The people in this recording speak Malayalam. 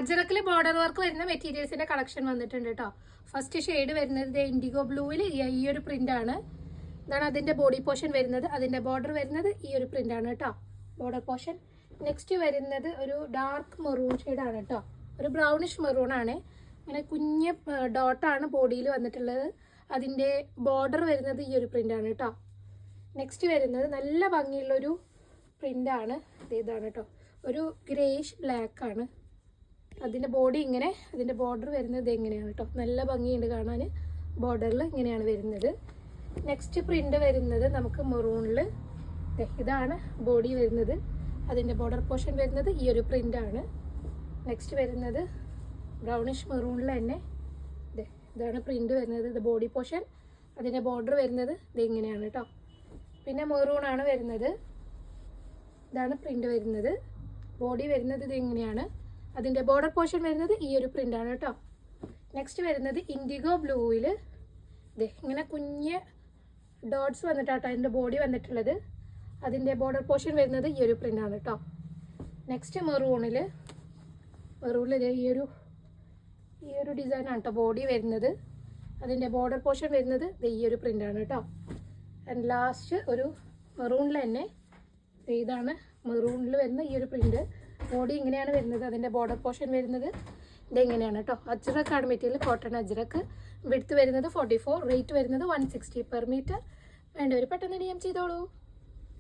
അജ്രക്കിൽ ബോർഡർ വർക്ക് വരുന്ന മെറ്റീരിയൽസിന്റെ കളക്ഷൻ വന്നിട്ടുണ്ട് കേട്ടോ. ഫസ്റ്റ് ഷെയ്ഡ് വരുന്നത് ഇൻഡിഗോ ബ്ലൂവിൽ ഈ ഒരു പ്രിന്റ് ആണ്. ഇതാണ് അതിന്റെ ബോഡി പോർഷൻ വരുന്നത്. അതിന്റെ ബോർഡർ വരുന്നത് ഈ ഒരു പ്രിന്റ് ആണ് കേട്ടോ, ബോർഡർ പോർഷൻ. നെക്സ്റ്റ് വരുന്നത് ഒരു ഡാർക്ക് മെറൂൺ ഷെയ്ഡാണ് കേട്ടോ, ഒരു ബ്രൗണിഷ് മെറൂൺ ആണ്. അങ്ങനെ കുഞ്ഞ് ഡോട്ടാണ് ബോഡിയിൽ വന്നിട്ടുള്ളത്. അതിന്റെ ബോർഡർ വരുന്നത് ഈ ഒരു പ്രിന്റ് ആണ് കേട്ടോ. നെക്സ്റ്റ് വരുന്നത് നല്ല ഭംഗിയുള്ളൊരു പ്രിന്റ് ആണ്, ഇതാണ് കേട്ടോ, ഒരു ഗ്രേഷ് ബ്ലാക്ക് ആണ്. അതിൻ്റെ ബോഡി ഇങ്ങനെ, അതിൻ്റെ ബോർഡർ വരുന്നത് എങ്ങനെയാണ് കേട്ടോ, നല്ല ഭംഗിയുണ്ട് കാണാൻ. ബോർഡറിൽ ഇങ്ങനെയാണ് വരുന്നത്. നെക്സ്റ്റ് പ്രിന്റ് വരുന്നത് നമുക്ക് മെറൂണിൽ, ഇതാണ് ബോഡി വരുന്നത്. അതിൻ്റെ ബോർഡർ പോർഷൻ വരുന്നത് ഈ ഒരു പ്രിന്റ് ആണ്. നെക്സ്റ്റ് വരുന്നത് ബ്രൗണിഷ് മെറൂണിൽ തന്നെ ഇതാണ് പ്രിന്റ് വരുന്നത്. ഇത് ബോഡി പോർഷൻ. അതിൻ്റെ ബോർഡർ വരുന്നത് ഇത് ഇങ്ങനെയാണ് കേട്ടോ. പിന്നെ മെറൂൺ ആണ് വരുന്നത്. ഇതാണ് പ്രിന്റ് വരുന്നത്. ബോഡി വരുന്നത് ഇത് ഇങ്ങനെയാണ്. അതിൻ്റെ ബോർഡർ പോർഷൻ വരുന്നത് ഈ ഒരു പ്രിന്റ് ആണ് കേട്ടോ. നെക്സ്റ്റ് വരുന്നത് ഇൻഡിഗോ ബ്ലൂവിൽ ഇങ്ങനെ കുഞ്ഞ് ഡോട്ട്സ് വന്നിട്ടാട്ടോ അതിൻ്റെ ബോഡി വന്നിട്ടുള്ളത്. അതിൻ്റെ ബോർഡർ പോർഷൻ വരുന്നത് ഈ ഒരു പ്രിന്റ് ആണ് കേട്ടോ. നെക്സ്റ്റ് മെറൂണിൽ ഈ ഒരു ഡിസൈൻ ആണ് കേട്ടോ ബോഡി വരുന്നത്. അതിൻ്റെ ബോർഡർ പോർഷൻ വരുന്നത് ഈ ഒരു പ്രിന്റ് ആണ് കേട്ടോ. ആൻഡ് ലാസ്റ്റ് ഒരു മെറൂണിൽ തന്നെ ഇതാണ് മെറൂണിൽ വരുന്ന ഈ ഒരു പ്രിന്റ്. ബോഡി ഇങ്ങനെയാണ് വരുന്നത്. അതിൻ്റെ ബോർഡർ പോർഷൻ വരുന്നത് ഇതെങ്ങനെയാണ് കേട്ടോ. അജ്രക്കാണ് മെറ്റീരിയൽ, കോട്ടൺ അജ്രക്ക്. വിഡ്ത്ത് വരുന്നത് 44, റേറ്റ് വരുന്നത് 160 പെർ മീറ്റർ. വേണ്ടവർ പെട്ടെന്ന് DM ചെയ്തോളൂ.